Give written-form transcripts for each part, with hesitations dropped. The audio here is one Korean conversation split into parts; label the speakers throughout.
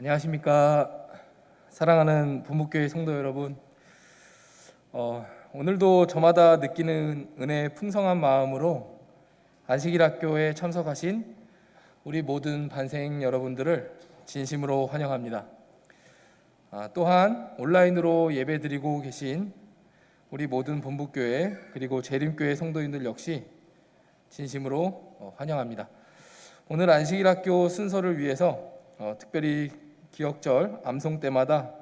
Speaker 1: 안녕하십니까. 사랑하는 본목교회 성도 여러분, 오늘도 저마다 느끼는 은혜의 풍성한 마음으로 안식일학교에 참석하신 우리 모든 반생 여러분들을 진심으로 환영합니다. 또한 온라인으로 예배드리고 계신 우리 모든 본목교회 그리고 재림교회 성도님들 역시 진심으로 환영합니다. 오늘 안식일학교 순서를 위해서 특별히 기억절 암송 때마다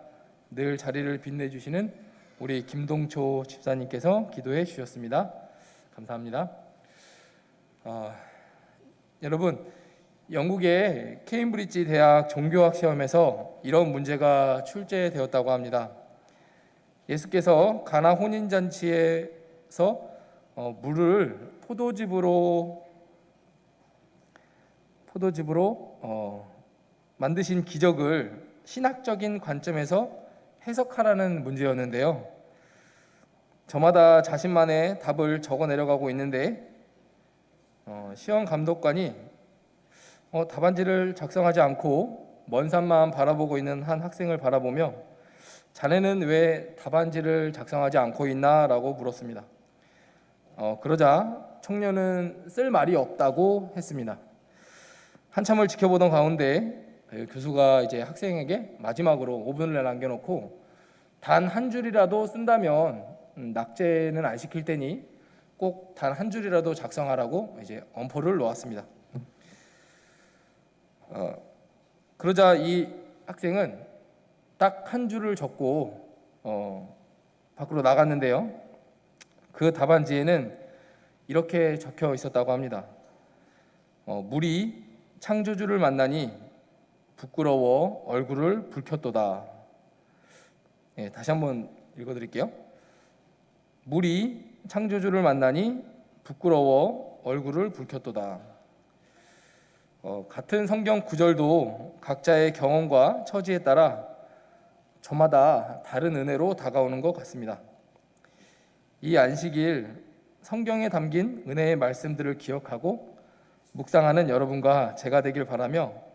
Speaker 1: 늘 자리를 빛내주시는 우리 김동초 집사님께서 기도해 주셨습니다. 감사합니다. 여러분, 영국의 케임브리지 대학 종교학 시험에서 이런 문제가 출제되었다고 합니다. 예수께서 가나 혼인잔치에서 물을 포도즙으로 만드신 기적을 신학적인 관점에서 해석하라는 문제였는데요. 저마다 자신만의 답을 적어 내려가고 있는데 시험 감독관이 답안지를 작성하지 않고 먼 산만 바라보고 있는 한 학생을 바라보며 자네는 왜 답안지를 작성하지 않고 있나? 라고 물었습니다. 그러자 청년은 쓸 말이 없다고 했습니다. 한참을 지켜보던 가운데 교수가 이제 학생에게 마지막으로 5분을 남겨놓고 단 한 줄이라도 쓴다면 낙제는 안 시킬 테니 꼭 단 한 줄이라도 작성하라고 이제 엄포를 놓았습니다. 그러자 이 학생은 딱 한 줄을 적고 밖으로 나갔는데요. 그 답안지에는 이렇게 적혀 있었다고 합니다. 물이 창조주를 만나니 부끄러워 얼굴을 붉혔도다. 다시 한번 읽어드릴게요. 물이 창조주를 만나니 부끄러워 얼굴을 붉혔도다. 같은 성경 구절도 각자의 경험과 처지에 따라 저마다 다른 은혜로 다가오는 것 같습니다. 이 안식일 성경에 담긴 은혜의 말씀들을 기억하고 묵상하는 여러분과 제가 되길 바라며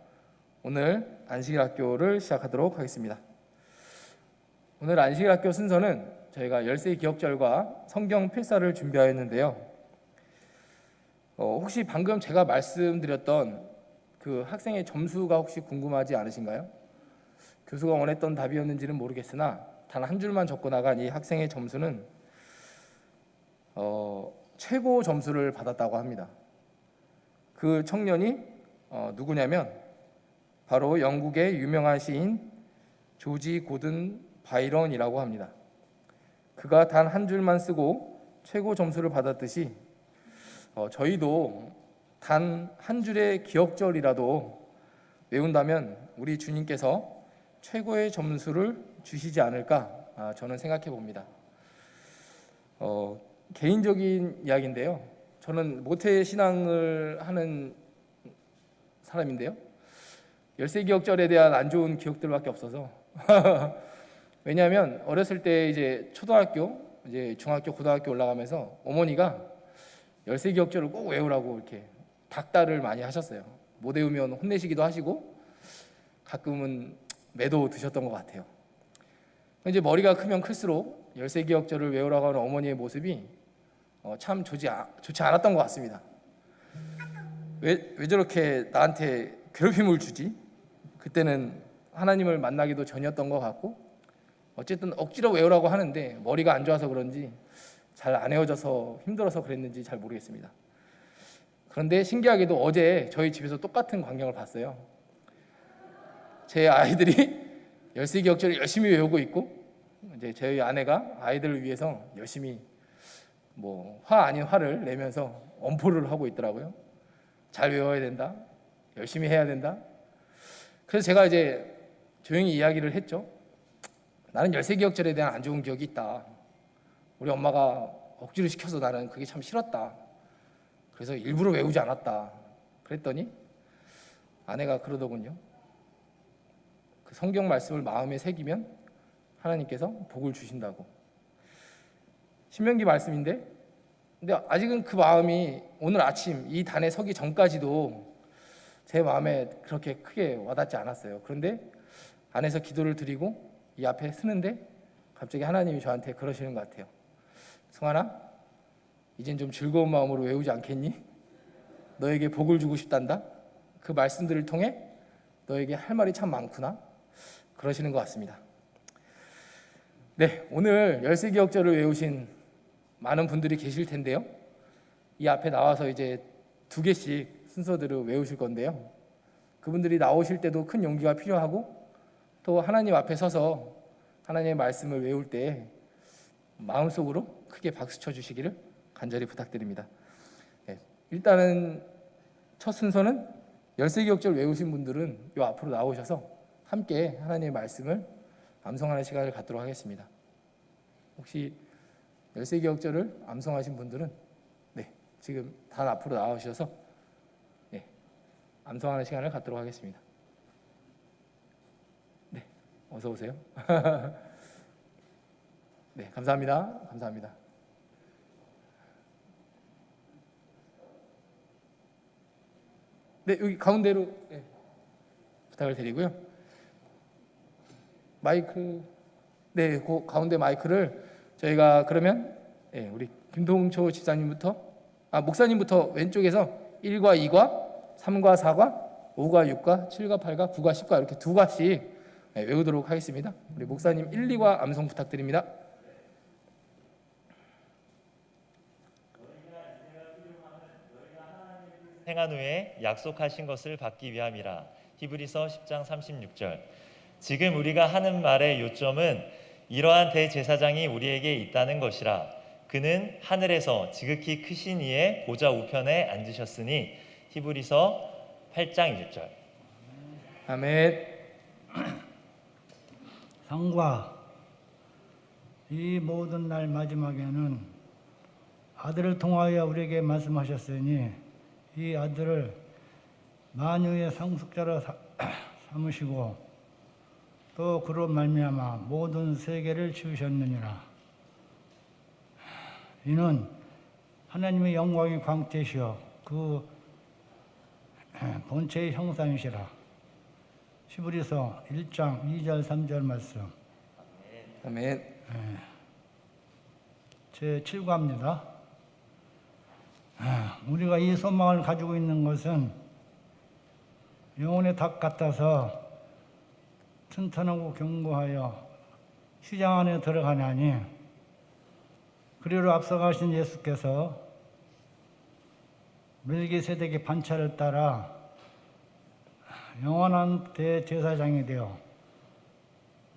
Speaker 1: 오늘 안식일학교를 시작하도록 하겠습니다. 오늘 안식일학교 순서는 저희가 열세 기억절과 성경 필사를 준비하였는데요. 혹시 방금 제가 말씀드렸던 그 학생의 점수가 혹시 궁금하지 않으신가요? 교수가 원했던 답이었는지는 모르겠으나 단 한 줄만 적고 나간 이 학생의 점수는 최고 점수를 받았다고 합니다. 그 청년이 누구냐면 바로 영국의 유명한 시인 조지 고든 바이런이라고 합니다. 그가 단 한 줄만 쓰고 최고 점수를 받았듯이 저희도 단 한 줄의 기억절이라도 외운다면 우리 주님께서 최고의 점수를 주시지 않을까 저는 생각해 봅니다. 개인적인 이야기인데요. 저는 모태 신앙을 하는 사람인데요. 열세 기억절에 대한 안 좋은 기억들밖에 없어서 왜냐하면 어렸을 때 이제 초등학교, 이제 중학교, 고등학교 올라가면서 어머니가 열세 기억절을 꼭 외우라고 이렇게 닥달을 많이 하셨어요. 못 외우면 혼내시기도 하시고 가끔은 매도 드셨던 것 같아요. 이제 머리가 크면 클수록 열세 기억절을 외우라고 하는 어머니의 모습이 참 좋지 않았던 것 같습니다. 왜 저렇게 나한테 괴롭힘을 주지? 그때는 하나님을 만나기도 전이었던 것 같고 어쨌든 억지로 외우라고 하는데 머리가 안 좋아서 그런지 잘 안 외워져서 힘들어서 그랬는지 잘 모르겠습니다. 그런데 신기하게도 어제 저희 집에서 똑같은 광경을 봤어요. 제 아이들이 열세 기억절을 열심히 외우고 있고 이제 저희 아내가 아이들을 위해서 열심히 화 아닌 화를 내면서 엄포를 하고 있더라고요. 잘 외워야 된다. 열심히 해야 된다. 그래서 제가 이제 조용히 이야기를 했죠. 나는 열세 기억절에 대한 안 좋은 기억이 있다. 우리 엄마가 억지로 시켜서 나는 그게 참 싫었다. 그래서 일부러 외우지 않았다. 그랬더니 아내가 그러더군요. 그 성경 말씀을 마음에 새기면 하나님께서 복을 주신다고. 신명기 말씀인데 근데 아직은 그 마음이 오늘 아침 이 단에 서기 전까지도 제 마음에 그렇게 크게 와닿지 않았어요. 그런데 안에서 기도를 드리고 이 앞에 쓰는데 갑자기 하나님이 저한테 그러시는 것 같아요. 승환아, 이젠 좀 즐거운 마음으로 외우지 않겠니? 너에게 복을 주고 싶단다. 그 말씀들을 통해 너에게 할 말이 참 많구나. 그러시는 것 같습니다. 네, 오늘 열세기억절을 외우신 많은 분들이 계실 텐데요. 이 앞에 나와서 이제 2개씩 순서대로 외우실 건데요. 그분들이 나오실 때도 큰 용기가 필요하고 또 하나님 앞에 서서 하나님의 말씀을 외울 때 마음속으로 크게 박수 쳐주시기를 간절히 부탁드립니다. 네, 일단은 첫 순서는 열세기억절 외우신 분들은 이 앞으로 나오셔서 함께 하나님의 말씀을 암송하는 시간을 갖도록 하겠습니다. 혹시 열세기억절을 암송하신 분들은 네, 지금 단 앞으로 나오셔서 네, 암송하는 시간을 갖도록 하겠습니다. 네, 어서 오세요. 네, 감사합니다. 감사합니다. 네, 여기 가운데로 네, 부탁을 드리고요. 마이크, 네, 그 가운데 마이크를 저희가 그러면 네, 우리 김동초 집사님부터, 목사님부터 왼쪽에서 1과 2과 3과 4과 5과 6과 7과 8과 9과 10과 이렇게 2과씩 네, 외우도록 하겠습니다. 우리 목사님 1, 2과 암송 부탁드립니다.
Speaker 2: 행한 후에 약속하신 것을 받기 위함이라. 히브리서 10장 36절. 지금 우리가 하는 말의 요점은 이러한 대제사장이 우리에게 있다는 것이라. 그는 하늘에서 지극히 크신 이의 보좌 우편에 앉으셨으니. 히브리서 8장 1절.
Speaker 1: 아멘.
Speaker 3: 상과 이 모든 날 마지막에는 아들을 통하여 우리에게 말씀하셨으니 이 아들을 만유의 상속자로 삼으시고 또 그로 말미암아 모든 세계를 지으셨느니라. 이는 하나님의 영광의 광채시여 그 본체의 형상이시라. 히브리서 1장 2절 3절 말씀.
Speaker 1: 아멘.
Speaker 3: 제 7과입니다. 우리가 이 소망을 가지고 있는 것은 영혼의 닭 같아서 튼튼하고 견고하여 시장 안에 들어가냐니 그리로 앞서가신 예수께서 멜기세덱의 반차를 따라 영원한 대제사장이 되어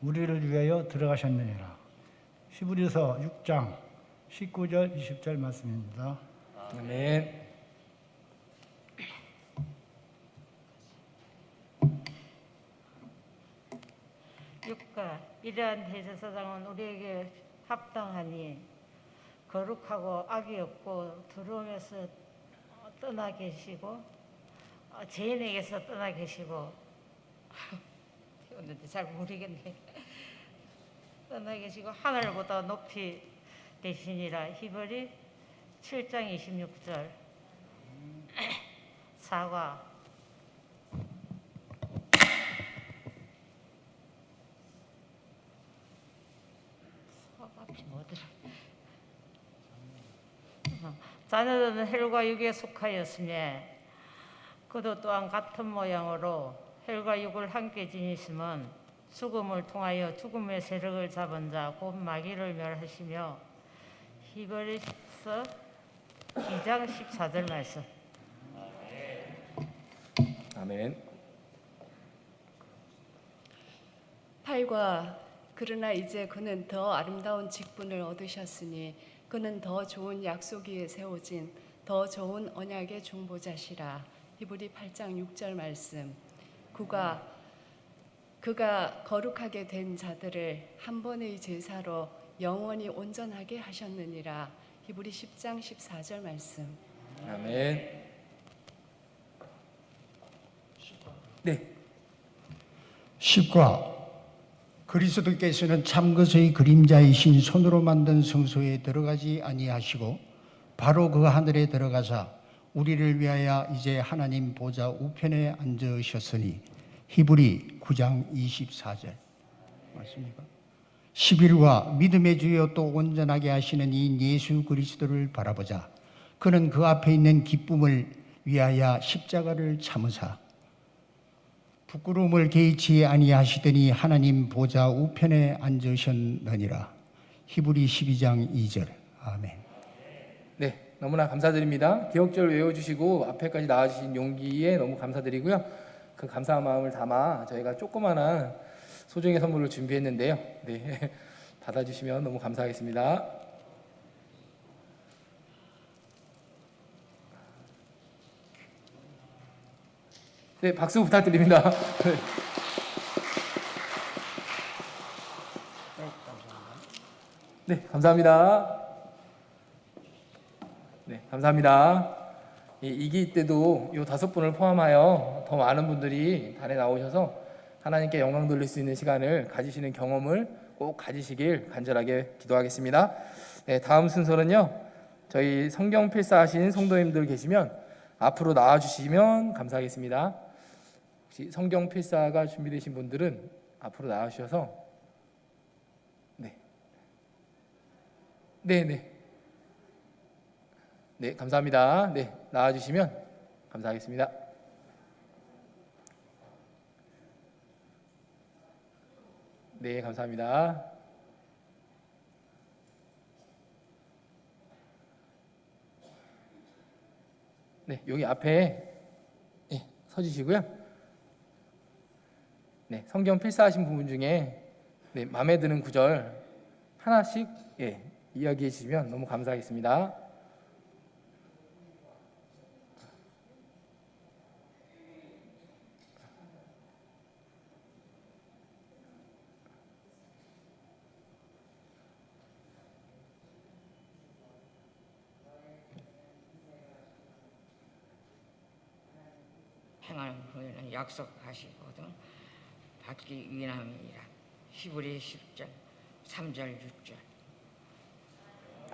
Speaker 3: 우리를 위하여 들어가셨느니라. 히브리서 6장 19절 20절 말씀입니다.
Speaker 1: 아멘.
Speaker 4: 육가 이러한 대제사장은 우리에게 합당하니 거룩하고 악이 없고 두려움에서 떠나 계시고 죄인에게서 떠나 계시고 배웠는데 잘 모르겠네. 떠나 계시고 하늘보다 높이 되시니라. 히브리 7장 26절. 사과 앞이 뭐더라. 자녀들은 헬과 육에 속하였으며 그도 또한 같은 모양으로 헬과 육을 함께 지니심은 죽음을 통하여 죽음의 세력을 잡은 자 곧 마귀를 멸하시며. 히브리서 2장 14절 말씀.
Speaker 1: 아멘.
Speaker 5: 8과 그러나 이제 그는 더 아름다운 직분을 얻으셨으니 그는 더 좋은 약속 위에 세워진 더 좋은 언약의 중보자시라. 히브리 8장 6절 말씀. 그가 거룩하게 된 자들을 한 번의 제사로 영원히 온전하게 하셨느니라. 히브리 10장 14절 말씀.
Speaker 1: 아멘. 네.
Speaker 6: 10과 그리스도께서는 참것의 그림자이신 손으로 만든 성소에 들어가지 아니하시고 바로 그 하늘에 들어가사 우리를 위하여 이제 하나님 보좌 우편에 앉으셨으니. 히브리 9장 24절 맞습니까? 10일과 믿음의 주여 또 온전하게 하시는 이 예수 그리스도를 바라보자. 그는 그 앞에 있는 기쁨을 위하여 십자가를 참으사 부끄러움을 개의치 아니하시더니 하나님 보좌 우편에 앉으셨느니라. 히브리 12장 2절. 아멘.
Speaker 1: 네, 너무나 감사드립니다. 기억절 외워주시고 앞에까지 나와주신 용기에 너무 감사드리고요. 그 감사한 마음을 담아 저희가 조그마한 소정의 선물을 준비했는데요. 네, 받아주시면 너무 감사하겠습니다. 네, 박수 부탁드립니다. 네, 감사합니다. 네, 감사합니다. 이기 때도 이 5분을 포함하여 더 많은 분들이 단에 나오셔서 하나님께 영광 돌릴 수 있는 시간을 가지시는 경험을 꼭 가지시길 간절하게 기도하겠습니다. 네, 다음 순서는요. 저희 성경 필사하신 성도님들 계시면 앞으로 나와주시면 감사하겠습니다. 혹시 성경 필사가 준비되신 분들은 앞으로 나와주셔서 네, 감사합니다. 네, 나와주시면 감사하겠습니다. 네, 감사합니다. 네, 여기 앞에 서주시고요. 네, 성경 필사하신 부분 중에 마음에 드는 구절 하나씩 이야기해 주시면 너무 감사하겠습니다.
Speaker 7: 행하는 후에는 약속하시거든 받기 위함이라. 히브리 10장 3절 6절.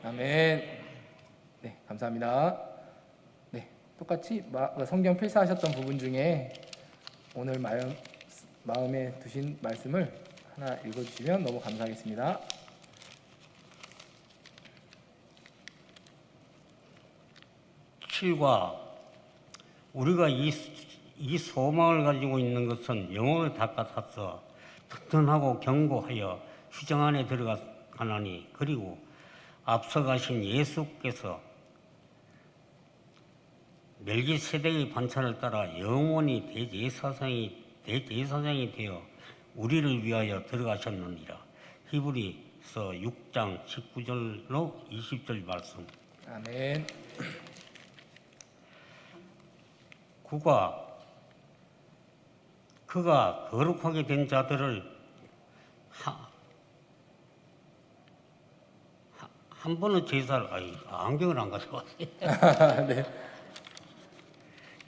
Speaker 1: 아멘. 네, 감사합니다. 네, 똑같이 성경 필사하셨던 부분 중에 오늘 마음에 두신 말씀을 하나 읽어주시면 너무 감사하겠습니다.
Speaker 8: 칠과 우리가 이 소망을 가지고 있는 것은 영혼을 닦아서 튼튼하고 견고하여 휴정 안에 들어가나니 그리고 앞서가신 예수께서 멜기세덱의 반차를 따라 영원히 대제사장이 되어 우리를 위하여 들어가셨느니라. 히브리서 6장 19절로 20절 말씀.
Speaker 1: 아멘.
Speaker 8: 그가 거룩하게 된 자들을 한 번은 제사를 안경을 안 가져왔어요.
Speaker 1: 네.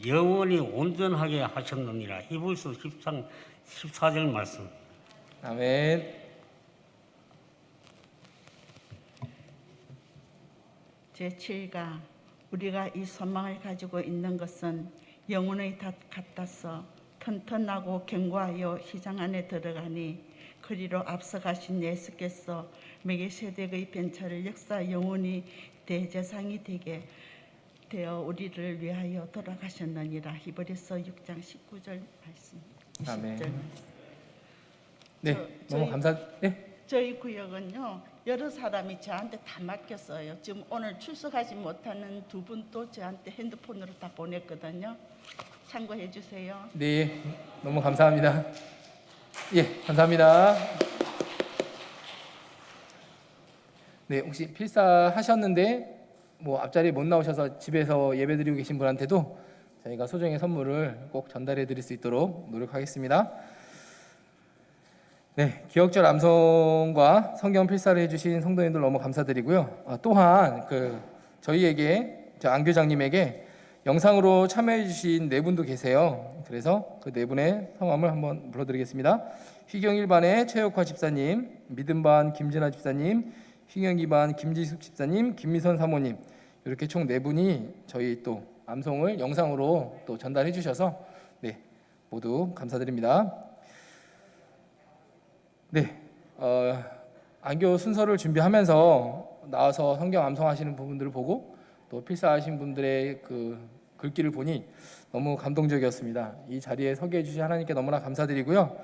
Speaker 8: 영원히 온전하게 하셨느니라. 히브리서 10장 14절 말씀.
Speaker 1: 아멘.
Speaker 9: 제7가 우리가 이 소망을 가지고 있는 것은 영혼의 닷 같아서 튼튼하고 견고하여 시장 안에 들어가니 그리로 앞서가신 예수께서 멜기세덱의 변차를 역사 영원히 대제사장이 되게 되어 우리를 위하여 돌아가셨느니라. 히브리서 6장 19절 말씀, 20절
Speaker 1: 아멘.
Speaker 9: 말씀.
Speaker 1: 네, 너무 네.
Speaker 9: 저희 구역은요, 여러 사람이 저한테 다 맡겼어요. 지금 오늘 출석하지 못하는 두 분도 저한테 핸드폰으로 다 보냈거든요. 참고해 주세요.
Speaker 1: 네, 너무 감사합니다. 예, 감사합니다. 네, 혹시 필사하셨는데 앞자리에 못 나오셔서 집에서 예배드리고 계신 분한테도 저희가 소정의 선물을 꼭 전달해 드릴 수 있도록 노력하겠습니다. 네, 기억절 암송과 성경 필사를 해주신 성도님들 너무 감사드리고요. 또한 저희에게 안 교장님에게 영상으로 참여해주신 네 분도 계세요. 그래서 그 네 분의 성함을 한번 불러드리겠습니다. 휘경일반의 최혁화 집사님, 믿음반 김진아 집사님, 휘경이반 김지숙 집사님, 김미선 사모님, 이렇게 총 네 분이 저희 또 암송을 영상으로 또 전달해 주셔서 모두 감사드립니다. 네, 안교 순서를 준비하면서 나와서 성경 암송하시는 부분들을 보고 또 필사하신 분들의 그 글귀를 보니 너무 감동적이었습니다. 이 자리에 서게 해주신 하나님께 너무나 감사드리고요.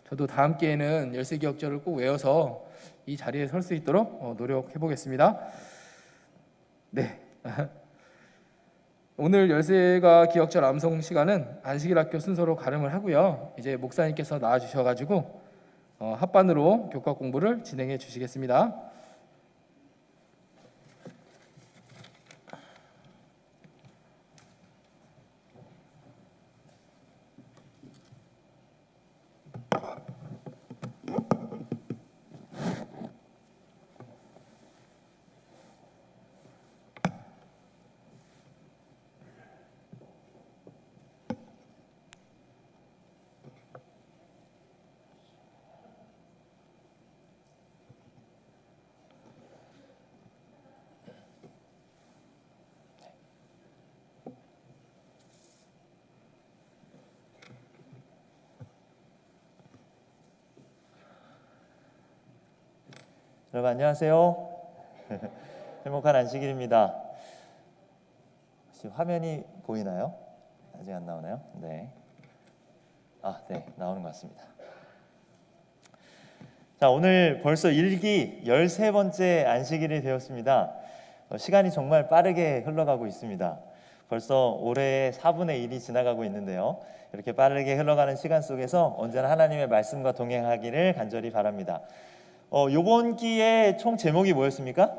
Speaker 1: 저도 다음 기회에는 열세 기억절을 꼭 외워서 이 자리에 설 수 있도록 노력해 보겠습니다. 네. 오늘 열세가 기억절 암송 시간은 안식일 학교 순서로 가름을 하고요. 이제 목사님께서 나와 주셔가지고 합반으로 교과 공부를 진행해 주시겠습니다.
Speaker 2: 여러분 안녕하세요. 행복한 안식일입니다. 혹시 화면이 보이나요? 아직 안 나오나요? 네. 네, 나오는 것 같습니다. 자, 오늘 벌써 1기 13번째 안식일이 되었습니다. 시간이 정말 빠르게 흘러가고 있습니다. 벌써 올해의 4분의 1이 지나가고 있는데요. 이렇게 빠르게 흘러가는 시간 속에서 언제나 하나님의 말씀과 동행하기를 간절히 바랍니다. 이번 기의 총 제목이 뭐였습니까?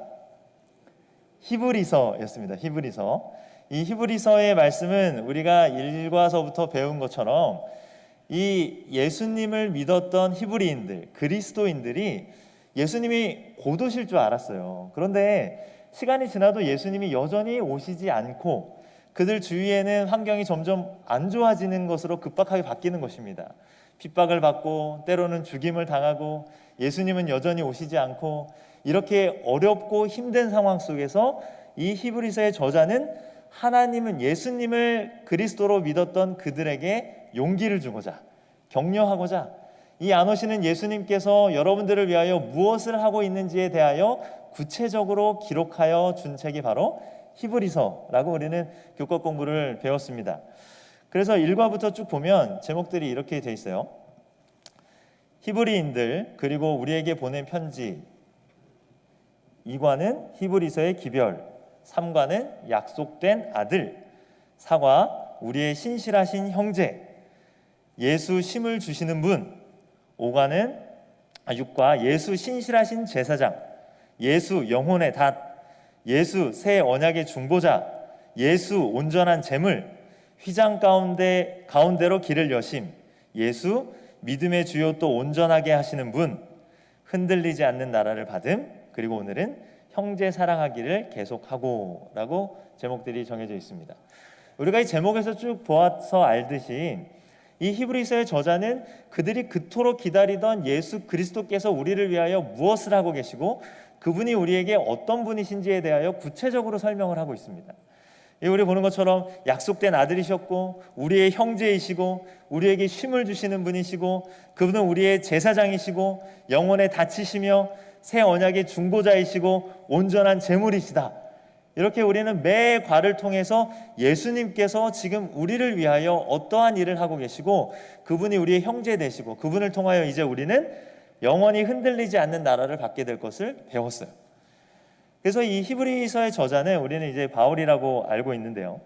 Speaker 2: 히브리서였습니다. 히브리서. 이 히브리서의 말씀은 우리가 일과서부터 배운 것처럼 이 예수님을 믿었던 히브리인들, 그리스도인들이 예수님이 곧 오실 줄 알았어요. 그런데 시간이 지나도 예수님이 여전히 오시지 않고 그들 주위에는 환경이 점점 안 좋아지는 것으로 급박하게 바뀌는 것입니다. 핍박을 받고 때로는 죽임을 당하고 예수님은 여전히 오시지 않고 이렇게 어렵고 힘든 상황 속에서 이 히브리서의 저자는 하나님은 예수님을 그리스도로 믿었던 그들에게 용기를 주고자 격려하고자 이 안 오시는 예수님께서 여러분들을 위하여 무엇을 하고 있는지에 대하여 구체적으로 기록하여 준 책이 바로 히브리서라고 우리는 교과 공부를 배웠습니다. 그래서 1과부터 쭉 보면 제목들이 이렇게 돼 있어요. 히브리인들 그리고 우리에게 보낸 편지. 2과는 히브리서의 기별. 3과는 약속된 아들. 4과 우리의 신실하신 형제. 예수 심을 주시는 분. 6과 예수 신실하신 제사장. 예수 영혼의 닷. 예수 새 언약의 중보자. 예수 온전한 제물. 휘장 가운데로 길을 여심. 예수 믿음의 주요 또 온전하게 하시는 분. 흔들리지 않는 나라를 받음. 그리고 오늘은 형제 사랑하기를 계속하고 라고 제목들이 정해져 있습니다. 우리가 이 제목에서 쭉 보아서 알듯이 이 히브리서의 저자는 그들이 그토록 기다리던 예수 그리스도께서 우리를 위하여 무엇을 하고 계시고 그분이 우리에게 어떤 분이신지에 대하여 구체적으로 설명을 하고 있습니다. 우리 보는 것처럼 약속된 아들이셨고 우리의 형제이시고 우리에게 쉼을 주시는 분이시고 그분은 우리의 제사장이시고 영혼에 닫히시며 새 언약의 중보자이시고 온전한 제물이시다. 이렇게 우리는 매 과를 통해서 예수님께서 지금 우리를 위하여 어떠한 일을 하고 계시고 그분이 우리의 형제 되시고 그분을 통하여 이제 우리는 영원히 흔들리지 않는 나라를 받게 될 것을 배웠어요. 그래서 이 히브리서의 저자는 우리는 이제 바울이라고 알고 있는데요.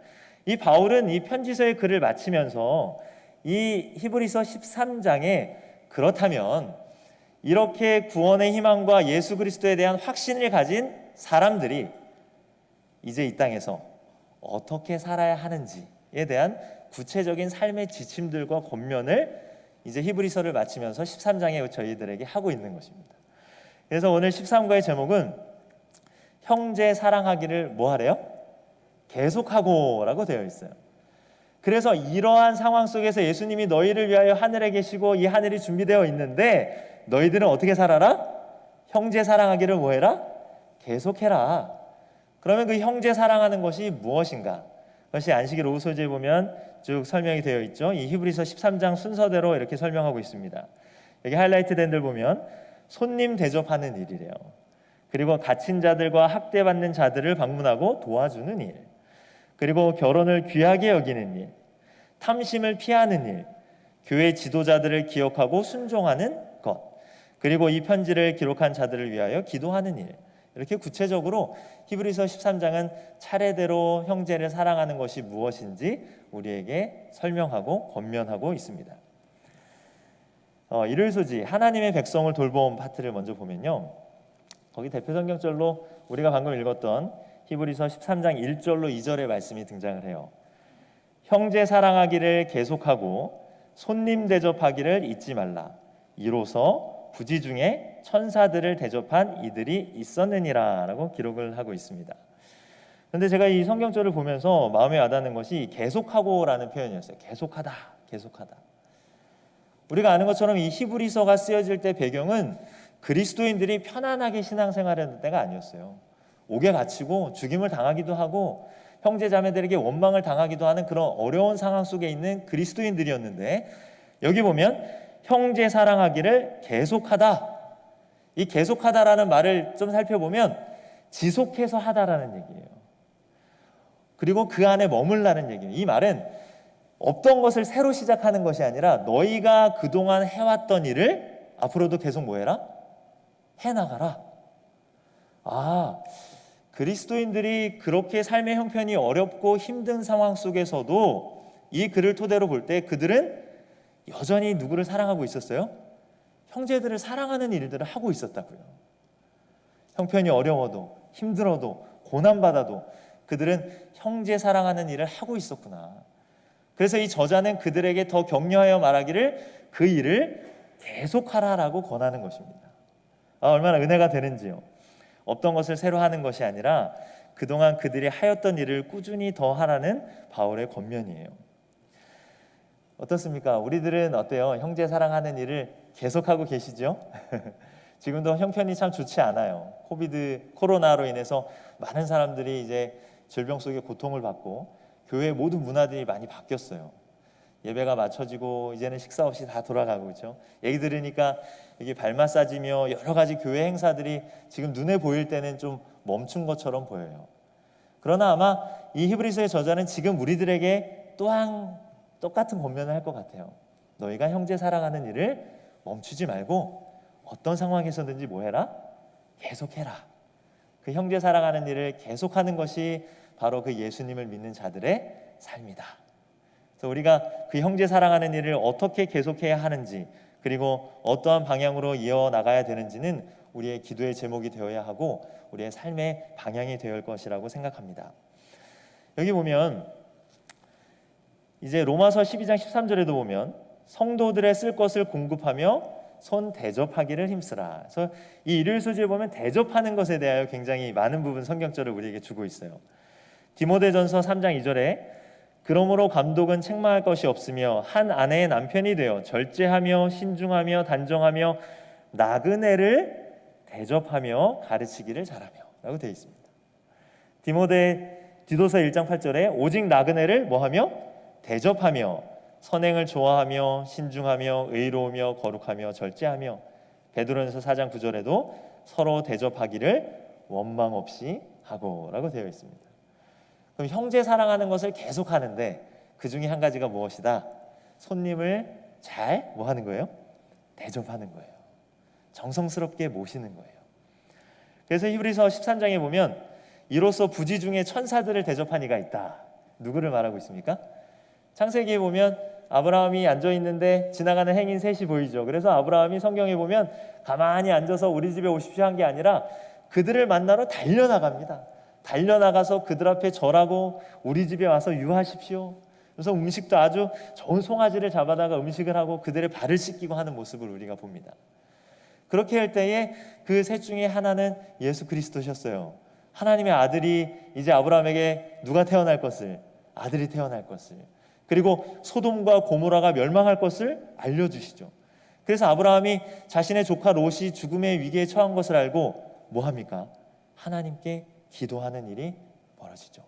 Speaker 2: 이 바울은 이 편지서의 글을 마치면서 이 히브리서 13장에 그렇다면 이렇게 구원의 희망과 예수 그리스도에 대한 확신을 가진 사람들이 이제 이 땅에서 어떻게 살아야 하는지에 대한 구체적인 삶의 지침들과 권면을 이제 히브리서를 마치면서 13장에 저희들에게 하고 있는 것입니다. 그래서 오늘 13과의 제목은 형제 사랑하기를 뭐 하래요? 계속하고 라고 되어 있어요. 그래서 이러한 상황 속에서 예수님이 너희를 위하여 하늘에 계시고 이 하늘이 준비되어 있는데 너희들은 어떻게 살아라? 형제 사랑하기를 뭐 해라? 계속해라. 그러면 그 형제 사랑하는 것이 무엇인가? 그것이 안식일 오후 소재에 보면 쭉 설명이 되어 있죠. 이 히브리서 13장 순서대로 이렇게 설명하고 있습니다. 여기 하이라이트 된 들 보면 손님 대접하는 일이래요. 그리고 갇힌 자들과 학대받는 자들을 방문하고 도와주는 일, 그리고 결혼을 귀하게 여기는 일, 탐심을 피하는 일, 교회 지도자들을 기억하고 순종하는 것, 그리고 이 편지를 기록한 자들을 위하여 기도하는 일, 이렇게 구체적으로 히브리서 13장은 차례대로 형제를 사랑하는 것이 무엇인지 우리에게 설명하고 권면하고 있습니다. 일요일소지 하나님의 백성을 돌봄 파트를 먼저 보면요, 거기 대표 성경절로 우리가 방금 읽었던 히브리서 13장 1절로 2절의 말씀이 등장을 해요. 형제 사랑하기를 계속하고 손님 대접하기를 잊지 말라. 이로써 부지 중에 천사들을 대접한 이들이 있었느니라 라고 기록을 하고 있습니다. 그런데 제가 이 성경절을 보면서 마음에 와닿는 것이 계속하고라는 표현이었어요. 계속하다, 계속하다. 우리가 아는 것처럼 이 히브리서가 쓰여질 때 배경은 그리스도인들이 편안하게 신앙생활하는 때가 아니었어요. 옥에 갇히고 죽임을 당하기도 하고 형제 자매들에게 원망을 당하기도 하는 그런 어려운 상황 속에 있는 그리스도인들이었는데, 여기 보면 형제 사랑하기를 계속하다, 이 계속하다라는 말을 좀 살펴보면 지속해서 하다라는 얘기예요. 그리고 그 안에 머물라는 얘기예요. 이 말은 없던 것을 새로 시작하는 것이 아니라 너희가 그동안 해왔던 일을 앞으로도 계속 뭐해라? 해나가라. 그리스도인들이 그렇게 삶의 형편이 어렵고 힘든 상황 속에서도 이 글을 토대로 볼 때 그들은 여전히 누구를 사랑하고 있었어요? 형제들을 사랑하는 일들을 하고 있었다고요. 형편이 어려워도 힘들어도 고난받아도 그들은 형제 사랑하는 일을 하고 있었구나. 그래서 이 저자는 그들에게 더 격려하여 말하기를 그 일을 계속하라라고 권하는 것입니다. 얼마나 은혜가 되는지요. 없던 것을 새로 하는 것이 아니라 그동안 그들이 하였던 일을 꾸준히 더 하라는 바울의 권면이에요. 어떻습니까? 우리들은 어때요? 형제 사랑하는 일을 계속하고 계시죠? 지금도 형편이 참 좋지 않아요. 코로나로 인해서 많은 사람들이 이제 질병 속에 고통을 받고 교회의 모든 문화들이 많이 바뀌었어요. 예배가 맞춰지고 이제는 식사 없이 다 돌아가고, 그렇죠? 얘기 들으니까 이게 발 마사지며 여러 가지 교회 행사들이 지금 눈에 보일 때는 좀 멈춘 것처럼 보여요. 그러나 아마 이 히브리서의 저자는 지금 우리들에게 또한 똑같은 권면을 할 것 같아요. 너희가 형제 사랑하는 일을 멈추지 말고 어떤 상황에서든지 뭐해라? 계속해라. 그 형제 사랑하는 일을 계속하는 것이 바로 그 예수님을 믿는 자들의 삶이다. 그래서 우리가 그 형제 사랑하는 일을 어떻게 계속해야 하는지, 그리고 어떠한 방향으로 이어나가야 되는지는 우리의 기도의 제목이 되어야 하고 우리의 삶의 방향이 되어야 할 것이라고 생각합니다. 여기 보면 이제 로마서 12장 13절에도 보면 성도들의 쓸 것을 공급하며 손 대접하기를 힘쓰라. 그래서 이 일요일 소지에 보면 대접하는 것에 대하여 굉장히 많은 부분 성경절을 우리에게 주고 있어요. 디모데전서 3장 2절에 그러므로 감독은 책망할 것이 없으며 한 아내의 남편이 되어 절제하며 신중하며 단정하며 나그네를 대접하며 가르치기를 잘하며 라고 되어 있습니다. 디도서 1장 8절에 오직 나그네를 뭐하며? 대접하며 선행을 좋아하며 신중하며 의로우며 거룩하며 절제하며, 베드로전서 4장 9절에도 서로 대접하기를 원망 없이 하고 라고 되어 있습니다. 그럼 형제 사랑하는 것을 계속 하는데 그 중에 한 가지가 무엇이다? 손님을 잘 뭐하는 거예요? 대접하는 거예요. 정성스럽게 모시는 거예요. 그래서 히브리서 13장에 보면 이로써 부지 중에 천사들을 대접한 이가 있다. 누구를 말하고 있습니까? 창세기에 보면 아브라함이 앉아있는데 지나가는 행인 셋이 보이죠. 그래서 아브라함이 성경에 보면 가만히 앉아서 우리 집에 오십시오 한 게 아니라 그들을 만나러 달려나갑니다. 달려나가서 그들 앞에 절하고 우리 집에 와서 유하십시오. 그래서 음식도 아주 좋은 송아지를 잡아다가 음식을 하고 그들의 발을 씻기고 하는 모습을 우리가 봅니다. 그렇게 할 때에 그 셋 중에 하나는 예수 그리스도셨어요. 하나님의 아들이 이제 아브라함에게 누가 태어날 것을? 아들이 태어날 것을. 그리고 소돔과 고모라가 멸망할 것을 알려주시죠. 그래서 아브라함이 자신의 조카 롯이 죽음의 위기에 처한 것을 알고 뭐합니까? 하나님께 기도하는 일이 벌어지죠.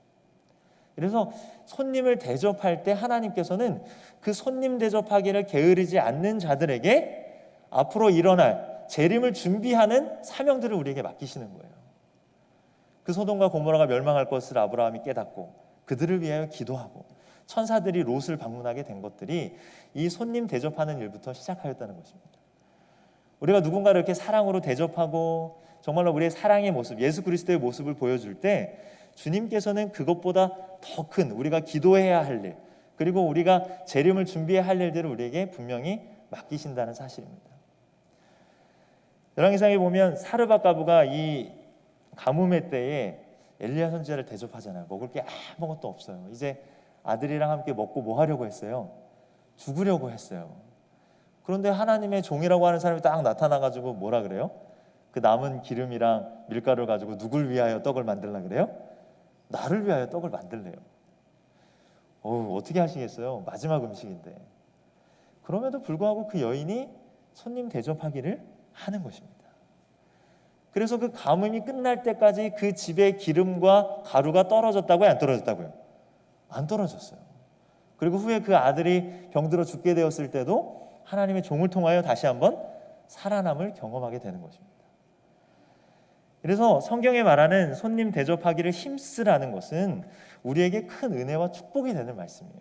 Speaker 2: 그래서 손님을 대접할 때 하나님께서는 그 손님 대접하기를 게으르지 않는 자들에게 앞으로 일어날 재림을 준비하는 사명들을 우리에게 맡기시는 거예요. 그 소돔과 고모라가 멸망할 것을 아브라함이 깨닫고 그들을 위하여 기도하고 천사들이 롯을 방문하게 된 것들이 이 손님 대접하는 일부터 시작하였다는 것입니다. 우리가 누군가를 이렇게 사랑으로 대접하고 정말로 우리의 사랑의 모습, 예수 그리스도의 모습을 보여줄 때 주님께서는 그것보다 더 큰 우리가 기도해야 할 일, 그리고 우리가 재림을 준비해야 할 일들을 우리에게 분명히 맡기신다는 사실입니다. 열왕기상에 보면 사르밧가부가 이 가뭄의 때에 엘리야 선지자를 대접하잖아요. 먹을 게 아무것도 없어요. 이제 아들이랑 함께 먹고 뭐 하려고 했어요? 죽으려고 했어요. 그런데 하나님의 종이라고 하는 사람이 딱 나타나가지고 뭐라 그래요? 그 남은 기름이랑 밀가루를 가지고 누굴 위하여 떡을 만들라 그래요? 나를 위하여 떡을 만들래요. 어떻게 하시겠어요? 마지막 음식인데. 그럼에도 불구하고 그 여인이 손님 대접하기를 하는 것입니다. 그래서 그 가뭄이 끝날 때까지 그 집에 기름과 가루가 떨어졌다고요? 안 떨어졌다고요? 안 떨어졌어요. 그리고 후에 그 아들이 병들어 죽게 되었을 때도 하나님의 종을 통하여 다시 한번 살아남을 경험하게 되는 것입니다. 그래서 성경에 말하는 손님 대접하기를 힘쓰라는 것은 우리에게 큰 은혜와 축복이 되는 말씀이에요.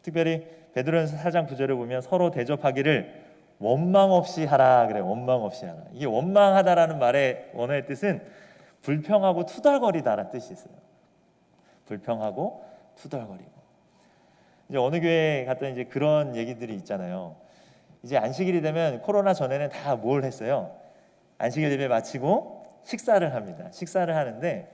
Speaker 2: 특별히 베드로전서 4장 9절을 보면 서로 대접하기를 원망 없이 하라 그래요. 원망 없이 하라. 이게 원망하다라는 말의 원어의 뜻은 불평하고 투덜거리다라는 뜻이 있어요. 불평하고 투덜거리고. 이제 어느 교회에 갔더니 이제 그런 얘기들이 있잖아요. 이제 안식일이 되면 코로나 전에는 다 뭘 했어요? 안식일 예배 마치고 식사를 합니다. 식사를 하는데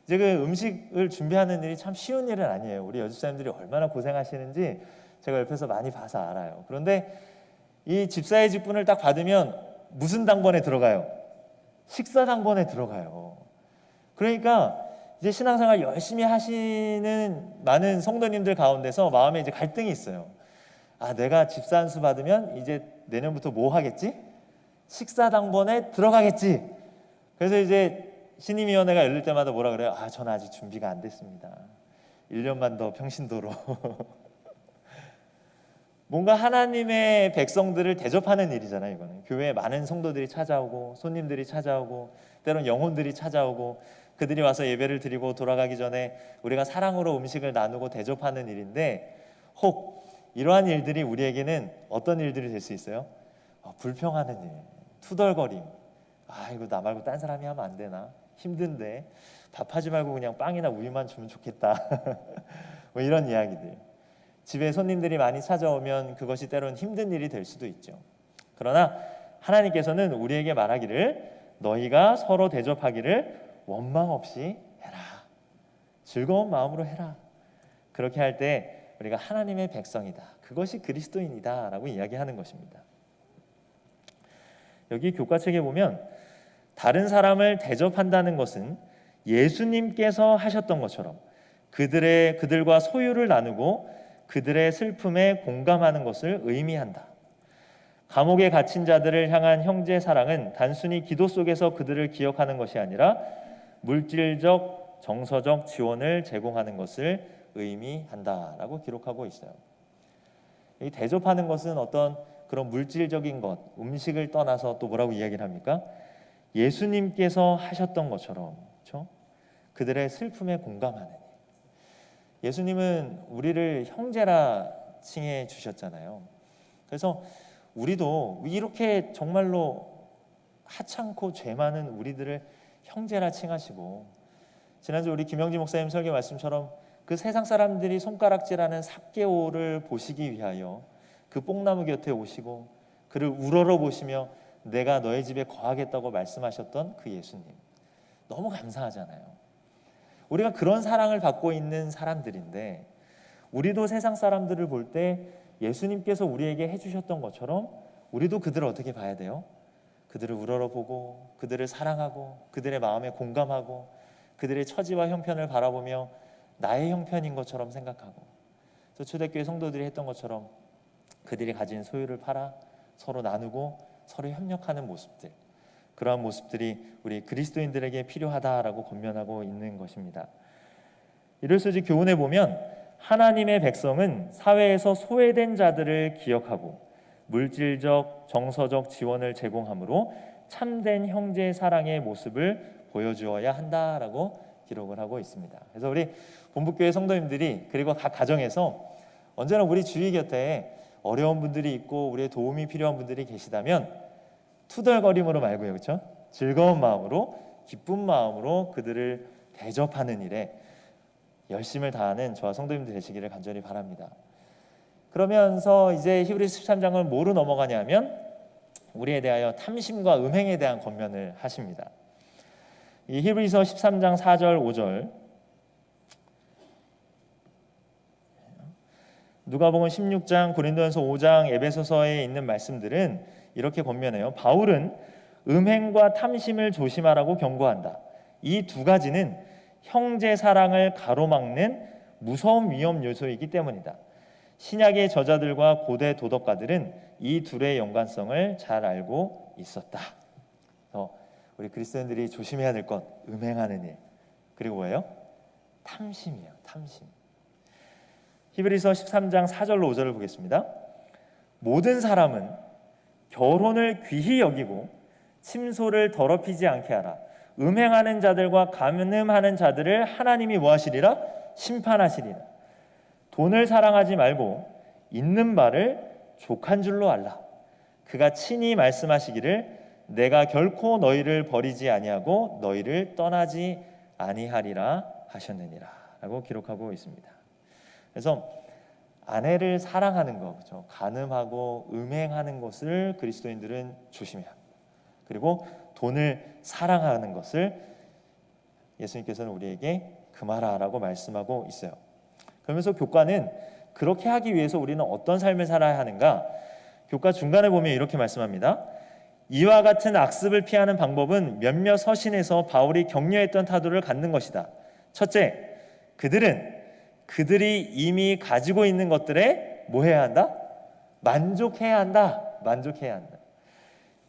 Speaker 2: 이제 그 음식을 준비하는 일이 참 쉬운 일은 아니에요. 우리 여집사님들이 얼마나 고생하시는지 제가 옆에서 많이 봐서 알아요. 그런데 이 집사의 직분을 딱 받으면 무슨 당번에 들어가요? 식사 당번에 들어가요. 그러니까 이제 신앙생활 열심히 하시는 많은 성도님들 가운데서 마음에 이제 갈등이 있어요. 내가 집사 한 수 받으면 이제 내년부터 뭐 하겠지? 식사 당번에 들어가겠지. 그래서 이제 신임위원회가 열릴 때마다 뭐라 그래요? 저는 아직 준비가 안 됐습니다. 1년만 더 평신도로. 뭔가 하나님의 백성들을 대접하는 일이잖아요. 이거는 교회에 많은 성도들이 찾아오고 손님들이 찾아오고 때론 영혼들이 찾아오고 그들이 와서 예배를 드리고 돌아가기 전에 우리가 사랑으로 음식을 나누고 대접하는 일인데, 혹 이러한 일들이 우리에게는 어떤 일들이 될 수 있어요? 불평하는 일, 투덜거림. 이거 나 말고 딴 사람이 하면 안 되나? 힘든데 밥하지 말고 그냥 빵이나 우유만 주면 좋겠다. 뭐 이런 이야기들. 집에 손님들이 많이 찾아오면 그것이 때론 힘든 일이 될 수도 있죠. 그러나 하나님께서는 우리에게 말하기를 너희가 서로 대접하기를 원망 없이 해라. 즐거운 마음으로 해라. 그렇게 할 때 우리가 하나님의 백성이다. 그것이 그리스도인이다 라고 이야기하는 것입니다. 여기 교과책에 보면 다른 사람을 대접한다는 것은 예수님께서 하셨던 것처럼 그들과 소유를 나누고 그들의 슬픔에 공감하는 것을 의미한다. 감옥에 갇힌 자들을 향한 형제 사랑은 단순히 기도 속에서 그들을 기억하는 것이 아니라 물질적, 정서적 지원을 제공하는 것을 의미한다라고 기록하고 있어요. 이 대접하는 것은 어떤 그런 물질적인 것, 음식을 떠나서 또 뭐라고 이야기를 합니까? 예수님께서 하셨던 것처럼, 그렇죠? 그들의 슬픔에 공감하는 일. 예수님은 우리를 형제라 칭해 주셨잖아요. 그래서 우리도 이렇게 정말로 하찮고 죄 많은 우리들을 형제라 칭하시고, 지난주 우리 김영지 목사님 설교 말씀처럼 그 세상 사람들이 손가락질하는 삭개오를 보시기 위하여 그 뽕나무 곁에 오시고 그를 우러러 보시며 내가 너의 집에 거하겠다고 말씀하셨던 그 예수님, 너무 감사하잖아요. 우리가 그런 사랑을 받고 있는 사람들인데, 우리도 세상 사람들을 볼 때 예수님께서 우리에게 해주셨던 것처럼 우리도 그들을 어떻게 봐야 돼요? 그들을 우러러보고 그들을 사랑하고 그들의 마음에 공감하고 그들의 처지와 형편을 바라보며 나의 형편인 것처럼 생각하고, 그래서 초대교회 성도들이 했던 것처럼 그들이 가진 소유를 팔아 서로 나누고 서로 협력하는 모습들, 그러한 모습들이 우리 그리스도인들에게 필요하다라고 권면하고 있는 것입니다. 이럴수지 교훈에 보면 하나님의 백성은 사회에서 소외된 자들을 기억하고 물질적, 정서적 지원을 제공함으로 참된 형제 사랑의 모습을 보여주어야 한다라고 기록을 하고 있습니다. 그래서 우리 본부교회 성도님들이 그리고 각 가정에서 언제나 우리 주위 곁에 어려운 분들이 있고 우리의 도움이 필요한 분들이 계시다면 투덜거림으로 말고요, 그렇죠? 즐거운 마음으로, 기쁜 마음으로 그들을 대접하는 일에 열심을 다하는 저와 성도님들 되시기를 간절히 바랍니다. 그러면서 이제 히브리서 13장은 뭐로 넘어가냐면 우리에 대하여 탐심과 음행에 대한 권면을 하십니다. 이 히브리서 13장 4절 5절, 누가복음 16장, 고린도전서 5장, 에베소서에 있는 말씀들은 이렇게 권면해요. 바울은 음행과 탐심을 조심하라고 경고한다. 이 두 가지는 형제 사랑을 가로막는 무서운 위험 요소이기 때문이다. 신약의 저자들과 고대 도덕가들은 이 둘의 연관성을 잘 알고 있었다. 그래서 우리 그리스도인들이 조심해야 될 것, 음행하는 일, 그리고 뭐예요? 탐심이에요. 탐심. 히브리서 13장 4절로 5절을 보겠습니다. 모든 사람은 결혼을 귀히 여기고 침소를 더럽히지 않게 하라. 음행하는 자들과 간음하는 자들을 하나님이 뭐하시리라? 심판하시리라. 돈을 사랑하지 말고 있는 바를 족한 줄로 알라. 그가 친히 말씀하시기를 내가 결코 너희를 버리지 아니하고 너희를 떠나지 아니하리라 하셨느니라 라고 기록하고 있습니다. 그래서 아내를 사랑하는 것, 그렇죠? 간음하고 음행하는 것을 그리스도인들은 조심해야 합니다. 그리고 돈을 사랑하는 것을 예수님께서는 우리에게 금하라라고 말씀하고 있어요. 그러면서 교과는 그렇게 하기 위해서 우리는 어떤 삶을 살아야 하는가? 교과 중간에 보면 이렇게 말씀합니다. 이와 같은 악습을 피하는 방법은 몇몇 서신에서 바울이 격려했던 타도를 갖는 것이다. 첫째, 그들이 이미 가지고 있는 것들에 뭐 해야 한다? 만족해야 한다. 만족해야 한다.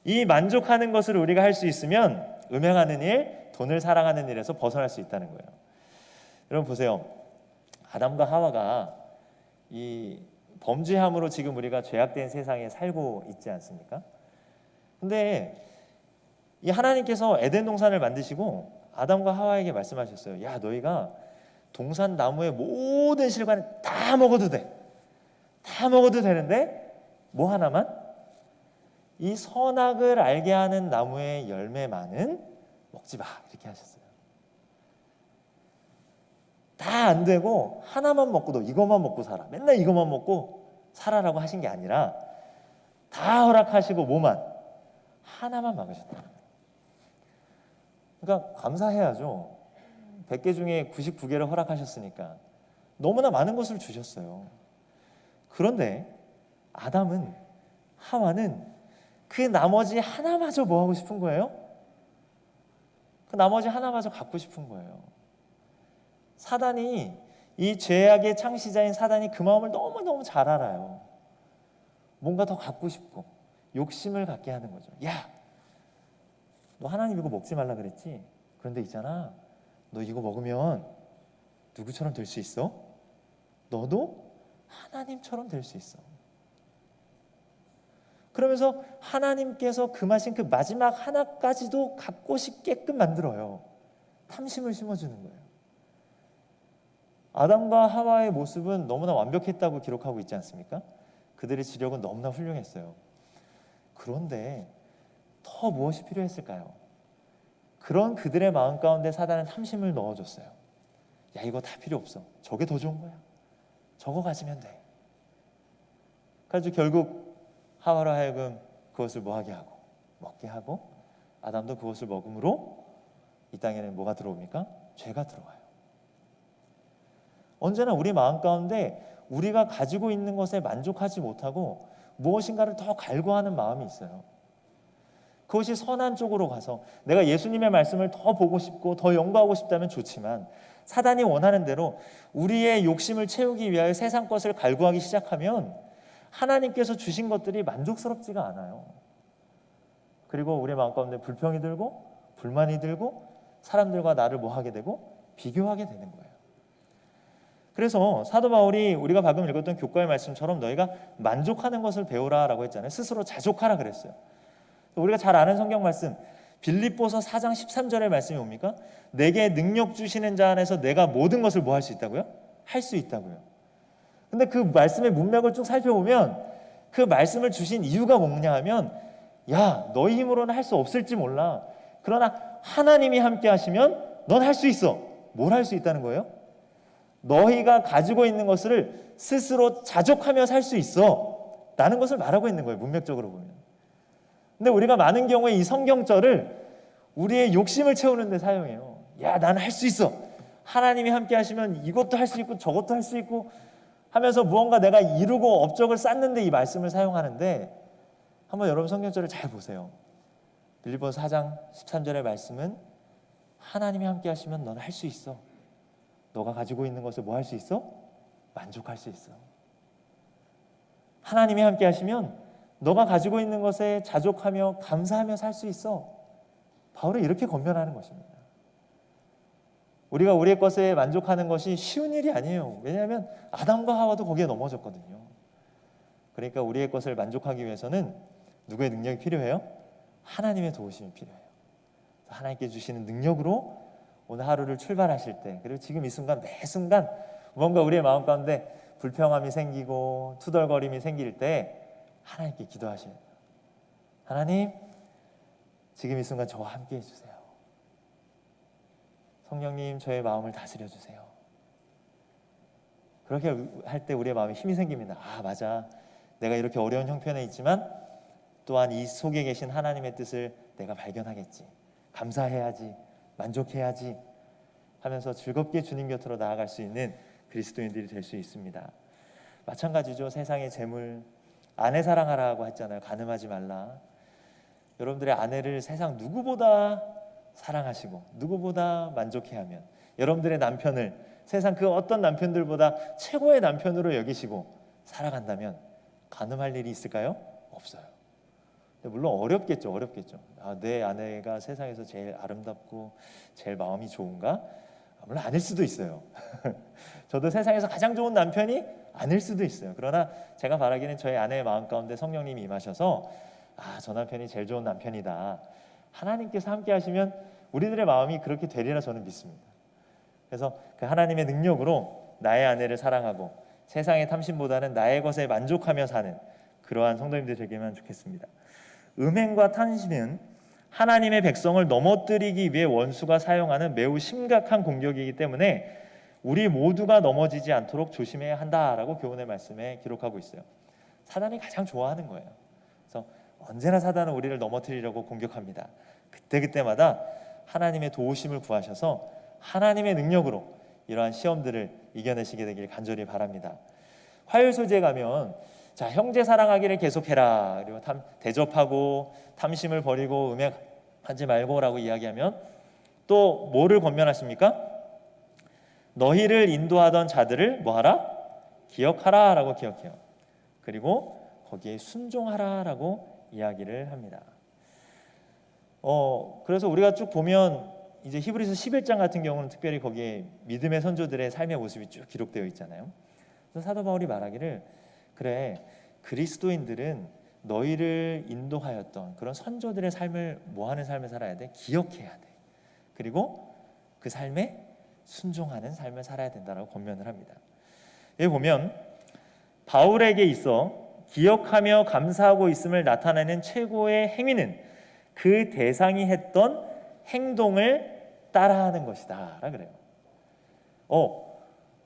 Speaker 2: 이 만족하는 것을 우리가 할 수 있으면 음행하는 일, 돈을 사랑하는 일에서 벗어날 수 있다는 거예요. 여러분 보세요. 아담과 하와가 이 범죄함으로 지금 우리가 죄악된 세상에 살고 있지 않습니까? 근데 이 하나님께서 에덴 동산을 만드시고 아담과 하와에게 말씀하셨어요. 야, 너희가 동산 나무의 모든 실과는 다 먹어도 돼. 다 먹어도 되는데 뭐 하나만? 이 선악을 알게 하는 나무의 열매만은 먹지 마. 이렇게 하셨어요. 다 안 되고 하나만 먹고 너 이것만 먹고 살아. 맨날 이것만 먹고 살아라고 하신 게 아니라 다 허락하시고 뭐만? 하나만 막으셨다. 그러니까 감사해야죠. 100개 중에 99개를 허락하셨으니까 너무나 많은 것을 주셨어요. 그런데 아담은, 하와는 그 나머지 하나마저 뭐 하고 싶은 거예요? 그 나머지 하나마저 갖고 싶은 거예요. 사단이, 이 죄악의 창시자인 사단이 그 마음을 너무너무 잘 알아요. 뭔가 더 갖고 싶고 욕심을 갖게 하는 거죠. 야, 너 하나님 이거 먹지 말라 그랬지? 그런데 있잖아, 너 이거 먹으면 누구처럼 될 수 있어? 너도 하나님처럼 될 수 있어. 그러면서 하나님께서 금하신 그 마지막 하나까지도 갖고 싶게끔 만들어요. 탐심을 심어주는 거예요. 아담과 하와의 모습은 너무나 완벽했다고 기록하고 있지 않습니까? 그들의 지력은 너무나 훌륭했어요. 그런데 더 무엇이 필요했을까요? 그런 그들의 마음 가운데 사단은 탐심을 넣어줬어요. 야, 이거 다 필요 없어. 저게 더 좋은 거야. 저거 가지면 돼. 그래서 결국 하와로 하여금 그것을 뭐하게 하고 먹게 하고 아담도 그것을 먹음으로 이 땅에는 뭐가 들어옵니까? 죄가 들어와요. 언제나 우리 마음 가운데 우리가 가지고 있는 것에 만족하지 못하고 무엇인가를 더 갈구하는 마음이 있어요. 그것이 선한 쪽으로 가서 내가 예수님의 말씀을 더 보고 싶고 더 연구하고 싶다면 좋지만 사단이 원하는 대로 우리의 욕심을 채우기 위하여 세상 것을 갈구하기 시작하면 하나님께서 주신 것들이 만족스럽지가 않아요. 그리고 우리 마음 가운데 불평이 들고 불만이 들고 사람들과 나를 뭐하게 되고 비교하게 되는 거예요. 그래서 사도 바울이 우리가 방금 읽었던 교과의 말씀처럼 너희가 만족하는 것을 배우라라고 했잖아요. 스스로 자족하라 그랬어요. 우리가 잘 아는 성경 말씀 빌립보서 4장 13절의 말씀이 뭡니까? 내게 능력 주시는 자 안에서 내가 모든 것을 뭐 할 수 있다고요? 할 수 있다고요. 근데 그 말씀의 문맥을 쭉 살펴보면 그 말씀을 주신 이유가 뭐냐 하면 야, 너희 힘으로는 할 수 없을지 몰라. 그러나 하나님이 함께 하시면 넌 할 수 있어. 뭘 할 수 있다는 거예요? 너희가 가지고 있는 것을 스스로 자족하며 살 수 있어 라는 것을 말하고 있는 거예요. 문맥적으로 보면. 근데 우리가 많은 경우에 이 성경절을 우리의 욕심을 채우는 데 사용해요. 야, 나는 할 수 있어. 하나님이 함께 하시면 이것도 할 수 있고 저것도 할 수 있고 하면서 무언가 내가 이루고 업적을 쌓는데 이 말씀을 사용하는데, 한번 여러분 성경절을 잘 보세요. 빌립보서 4장 13절의 말씀은 하나님이 함께 하시면 넌 할 수 있어. 너가 가지고 있는 것을 뭐 할 수 있어? 만족할 수 있어. 하나님이 함께 하시면 너가 가지고 있는 것에 자족하며 감사하며 살 수 있어. 바울은 이렇게 권면하는 것입니다. 우리가 우리의 것에 만족하는 것이 쉬운 일이 아니에요. 왜냐하면 아담과 하와도 거기에 넘어졌거든요. 그러니까 우리의 것을 만족하기 위해서는 누구의 능력이 필요해요? 하나님의 도우심이 필요해요. 하나님께 주시는 능력으로 오늘 하루를 출발하실 때, 그리고 지금 이 순간 매 순간 뭔가 우리의 마음 가운데 불평함이 생기고 투덜거림이 생길 때 하나님께 기도하셔야 돼요. 하나님, 지금 이 순간 저와 함께 해주세요. 성령님, 저의 마음을 다스려 주세요. 그렇게 할 때 우리의 마음에 힘이 생깁니다. 아, 맞아. 내가 이렇게 어려운 형편에 있지만 또한 이 속에 계신 하나님의 뜻을 내가 발견하겠지. 감사해야지. 만족해야지 하면서 즐겁게 주님 곁으로 나아갈 수 있는 그리스도인들이 될 수 있습니다. 마찬가지죠. 세상의 재물, 아내 사랑하라고 했잖아요. 간음하지 말라. 여러분들의 아내를 세상 누구보다 사랑하시고 누구보다 만족해하면, 여러분들의 남편을 세상 그 어떤 남편들보다 최고의 남편으로 여기시고 살아간다면 간음할 일이 있을까요? 없어요. 물론 어렵겠죠. 아, 내 아내가 세상에서 제일 아름답고 제일 마음이 좋은가? 물론 아닐 수도 있어요. 저도 세상에서 가장 좋은 남편이 아닐 수도 있어요. 그러나 제가 바라기는 저희 아내의 마음 가운데 성령님이 임하셔서 아, 저 남편이 제일 좋은 남편이다. 하나님께서 함께 하시면 우리들의 마음이 그렇게 되리라 저는 믿습니다. 그래서 그 하나님의 능력으로 나의 아내를 사랑하고 세상의 탐심보다는 나의 것에 만족하며 사는 그러한 성도님들 되기만 좋겠습니다. 음행과 탐심은 하나님의 백성을 넘어뜨리기 위해 원수가 사용하는 매우 심각한 공격이기 때문에 우리 모두가 넘어지지 않도록 조심해야 한다라고 교훈의 말씀에 기록하고 있어요. 사단이 가장 좋아하는 거예요. 그래서 언제나 사단은 우리를 넘어뜨리려고 공격합니다. 그때마다 하나님의 도우심을 구하셔서 하나님의 능력으로 이러한 시험들을 이겨내시게 되길 간절히 바랍니다. 화요일 소재에 가면 자, 형제 사랑하기를 계속해라. 그리고 대접하고 탐심을 버리고 음행하지 말고라고 이야기하면 또 뭐를 권면하십니까? 너희를 인도하던 자들을 뭐하라? 기억하라라고 기억해요. 그리고 거기에 순종하라라고 이야기를 합니다. 그래서 우리가 쭉 보면 이제 히브리서 11장 같은 경우는 특별히 거기에 믿음의 선조들의 삶의 모습이 쭉 기록되어 있잖아요. 그래서 사도 바울이 말하기를 그래, 그리스도인들은 너희를 인도하였던 그런 선조들의 삶을 뭐하는 삶을 살아야 돼? 기억해야 돼. 그리고 그 삶에 순종하는 삶을 살아야 된다라고 권면을 합니다. 여기 보면 바울에게 있어 기억하며 감사하고 있음을 나타내는 최고의 행위는 그 대상이 했던 행동을 따라하는 것이다 라 그래요.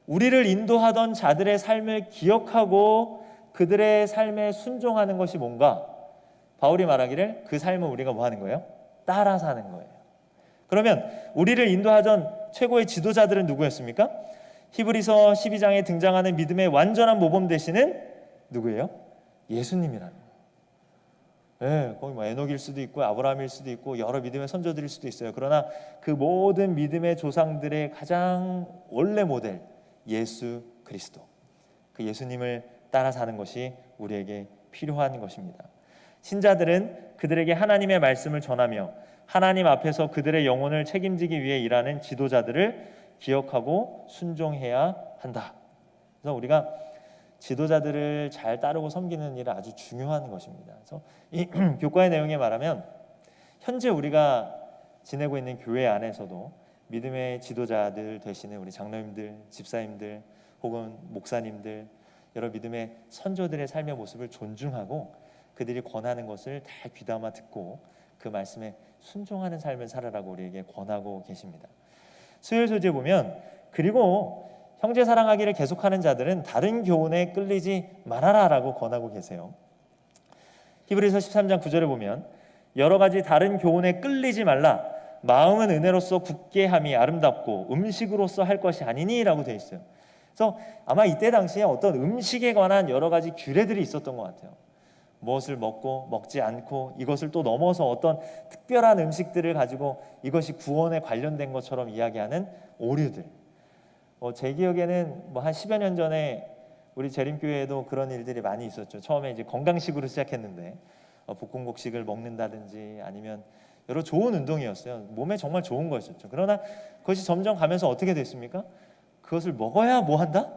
Speaker 2: 우리를 인도하던 자들의 삶을 기억하고 그들의 삶에 순종하는 것이 뭔가? 바울이 말하기를 그 삶을 우리가 뭐 하는 거예요? 따라 사는 거예요. 그러면 우리를 인도하던 최고의 지도자들은 누구였습니까? 히브리서 12장에 등장하는 믿음의 완전한 모범 되시는 누구예요? 예수님이라는 거예요. 네, 거기 뭐 에녹일 수도 있고 아브라함일 수도 있고 여러 믿음의 선조들일 수도 있어요. 그러나 그 모든 믿음의 조상들의 가장 원래 모델 예수 그리스도, 그 예수님을 따라 사는 것이 우리에게 필요한 것입니다. 신자들은 그들에게 하나님의 말씀을 전하며 하나님 앞에서 그들의 영혼을 책임지기 위해 일하는 지도자들을 기억하고 순종해야 한다. 그래서 우리가 지도자들을 잘 따르고 섬기는 일은 아주 중요한 것입니다. 그래서 이 교과의 내용에 말하면 현재 우리가 지내고 있는 교회 안에서도 믿음의 지도자들 되시는 우리 장로님들, 집사님들 혹은 목사님들, 여러 믿음의 선조들의 삶의 모습을 존중하고 그들이 권하는 것을 다 귀담아 듣고 그 말씀에 순종하는 삶을 살아라고 우리에게 권하고 계십니다. 수요일 소지에 보면 그리고 형제 사랑하기를 계속하는 자들은 다른 교훈에 끌리지 말아라라고 권하고 계세요. 히브리서 13장 9절에 보면 여러 가지 다른 교훈에 끌리지 말라. 마음은 은혜로서 굳게 함이 아름답고 음식으로서 할 것이 아니니라고 되어 있어요. 그래서 아마 이때 당시에 어떤 음식에 관한 여러 가지 규례들이 있었던 것 같아요. 무엇을 먹고 먹지 않고 이것을 또 넘어서 어떤 특별한 음식들을 가지고 이것이 구원에 관련된 것처럼 이야기하는 오류들. 제 기억에는 한 10여 년 전에 우리 재림교회에도 그런 일들이 많이 있었죠. 처음에 이제 건강식으로 시작했는데 볶음곡식을 먹는다든지 아니면 여러 좋은 운동이었어요. 몸에 정말 좋은 거였었죠. 그러나 그것이 점점 가면서 어떻게 됐습니까? 그것을 먹어야 뭐 한다?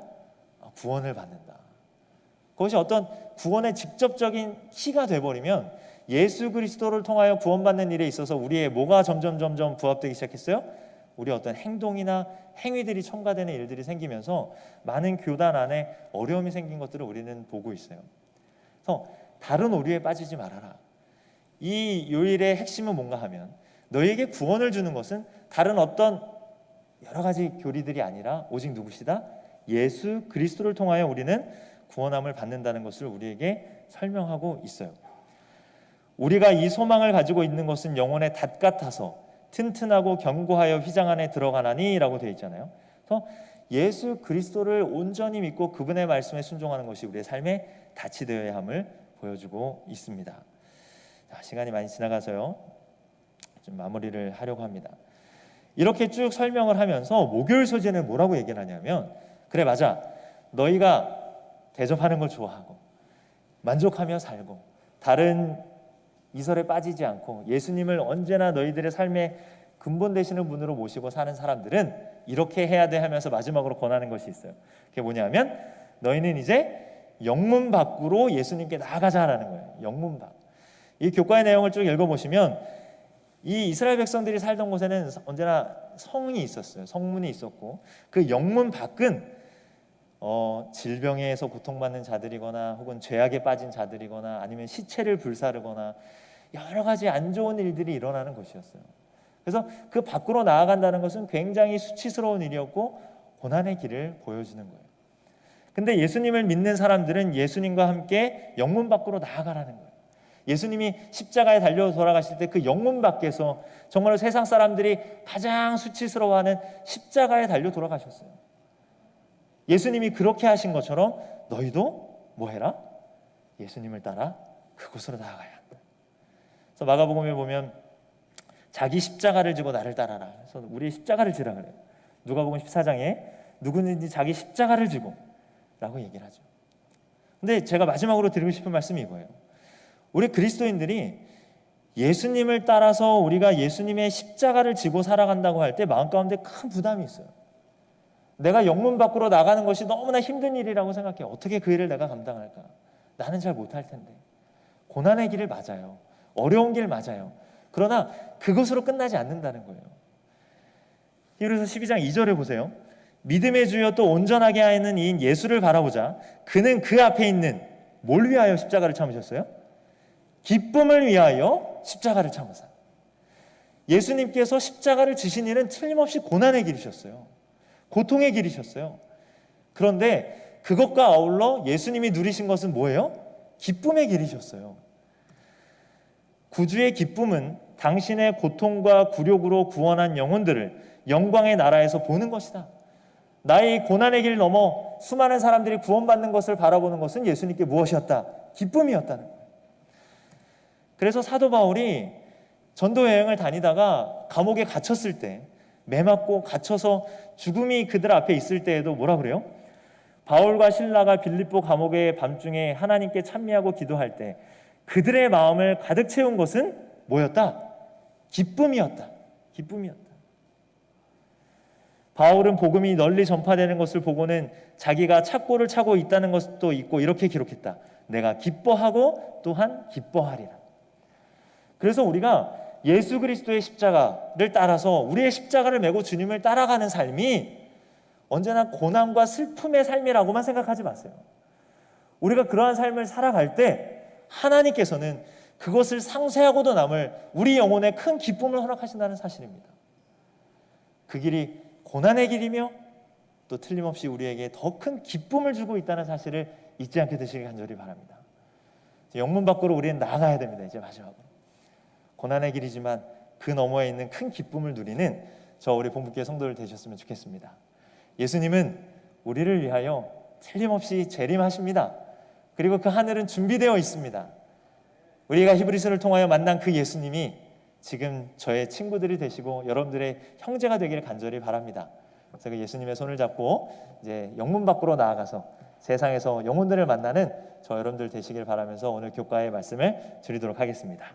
Speaker 2: 구원을 받는다. 그것이 어떤 구원의 직접적인 키가 돼버리면 예수 그리스도를 통하여 구원받는 일에 있어서 우리의 뭐가 점점 부합되기 시작했어요? 우리 어떤 행동이나 행위들이 첨가되는 일들이 생기면서 많은 교단 안에 어려움이 생긴 것들을 우리는 보고 있어요. 그래서 다른 오류에 빠지지 말아라. 이 요일의 핵심은 뭔가 하면 너희에게 구원을 주는 것은 다른 어떤 여러 가지 교리들이 아니라 오직 누구시다? 예수 그리스도를 통하여 우리는 구원함을 받는다는 것을 우리에게 설명하고 있어요. 우리가 이 소망을 가지고 있는 것은 영혼의 닷 같아서 튼튼하고 견고하여 휘장 안에 들어가나니 라고 되어 있잖아요. 그래서 예수 그리스도를 온전히 믿고 그분의 말씀에 순종하는 것이 우리의 삶의 닻이 되어야 함을 보여주고 있습니다. 자, 시간이 많이 지나가서요. 좀 마무리를 하려고 합니다. 이렇게 쭉 설명을 하면서 목요일 소재는 뭐라고 얘기를 하냐면 그래 맞아. 너희가 대접하는 걸 좋아하고 만족하며 살고 다른 이설에 빠지지 않고 예수님을 언제나 너희들의 삶의 근본 되시는 분으로 모시고 사는 사람들은 이렇게 해야 돼 하면서 마지막으로 권하는 것이 있어요. 그게 뭐냐면 너희는 이제 영문 밖으로 예수님께 나아가자라는 거예요. 영문 밖. 이 교과의 내용을 쭉 읽어보시면 이 이스라엘 백성들이 살던 곳에는 언제나 성이 있었어요. 성문이 있었고 그 영문 밖은 질병에서 고통받는 자들이거나 혹은 죄악에 빠진 자들이거나 아니면 시체를 불사르거나 여러 가지 안 좋은 일들이 일어나는 곳이었어요. 그래서 그 밖으로 나아간다는 것은 굉장히 수치스러운 일이었고 고난의 길을 보여주는 거예요. 근데 예수님을 믿는 사람들은 예수님과 함께 영문 밖으로 나아가라는 거예요. 예수님이 십자가에 달려 돌아가실 때 그 영문 밖에서 정말로 세상 사람들이 가장 수치스러워하는 십자가에 달려 돌아가셨어요. 예수님이 그렇게 하신 것처럼 너희도 뭐 해라? 예수님을 따라 그곳으로 나아가야 한다. 그래서 마가복음에 보면 자기 십자가를 지고 나를 따라라. 그래서 우리 십자가를 지라 그래요. 누가복음 14장에 누구든지 자기 십자가를 지고 라고 얘기를 하죠. 근데 제가 마지막으로 드리고 싶은 말씀이 이거예요. 우리 그리스도인들이 예수님을 따라서 우리가 예수님의 십자가를 지고 살아간다고 할 때 마음 가운데 큰 부담이 있어요. 내가 영문 밖으로 나가는 것이 너무나 힘든 일이라고 생각해. 어떻게 그 일을 내가 감당할까? 나는 잘 못할 텐데. 고난의 길을 맞아요. 어려운 길 맞아요. 그러나 그것으로 끝나지 않는다는 거예요. 히브리서 12장 2절에 보세요. 믿음의 주여 또 온전하게 하는 이인 예수를 바라보자. 그는 그 앞에 있는 뭘 위하여 십자가를 참으셨어요? 기쁨을 위하여 십자가를 참으사. 예수님께서 십자가를 지신 일은 틀림없이 고난의 길이셨어요. 고통의 길이셨어요. 그런데 그것과 아울러 예수님이 누리신 것은 뭐예요? 기쁨의 길이셨어요. 구주의 기쁨은 당신의 고통과 굴욕으로 구원한 영혼들을 영광의 나라에서 보는 것이다. 나의 고난의 길 넘어 수많은 사람들이 구원받는 것을 바라보는 것은 예수님께 무엇이었다? 기쁨이었다는 거예요. 그래서 사도 바울이 전도 여행을 다니다가 감옥에 갇혔을 때, 매 맞고 갇혀서 죽음이 그들 앞에 있을 때에도 뭐라 그래요? 바울과 실라가 빌립보 감옥의 밤중에 하나님께 찬미하고 기도할 때 그들의 마음을 가득 채운 것은 뭐였다? 기쁨이었다. 기쁨이었다. 바울은 복음이 널리 전파되는 것을 보고는 자기가 착고를 차고 있다는 것도 있고 이렇게 기록했다. 내가 기뻐하고 또한 기뻐하리라. 그래서 우리가 예수 그리스도의 십자가를 따라서 우리의 십자가를 메고 주님을 따라가는 삶이 언제나 고난과 슬픔의 삶이라고만 생각하지 마세요. 우리가 그러한 삶을 살아갈 때 하나님께서는 그것을 상쇄하고도 남을 우리 영혼에 큰 기쁨을 허락하신다는 사실입니다. 그 길이 고난의 길이며 또 틀림없이 우리에게 더 큰 기쁨을 주고 있다는 사실을 잊지 않게 되시길 간절히 바랍니다. 영문 밖으로 우리는 나아가야 됩니다. 이제 마지막으로 고난의 길이지만 그 너머에 있는 큰 기쁨을 누리는 저 우리 본부교회 성도들 되셨으면 좋겠습니다. 예수님은 우리를 위하여 틀림없이 재림하십니다. 그리고 그 하늘은 준비되어 있습니다. 우리가 히브리서를 통하여 만난 그 예수님이 지금 저의 친구들이 되시고 여러분들의 형제가 되기를 간절히 바랍니다. 그래서 그 예수님의 손을 잡고 이제 영문 밖으로 나아가서 세상에서 영혼들을 만나는 저 여러분들 되시길 바라면서 오늘 교과의 말씀을 드리도록 하겠습니다.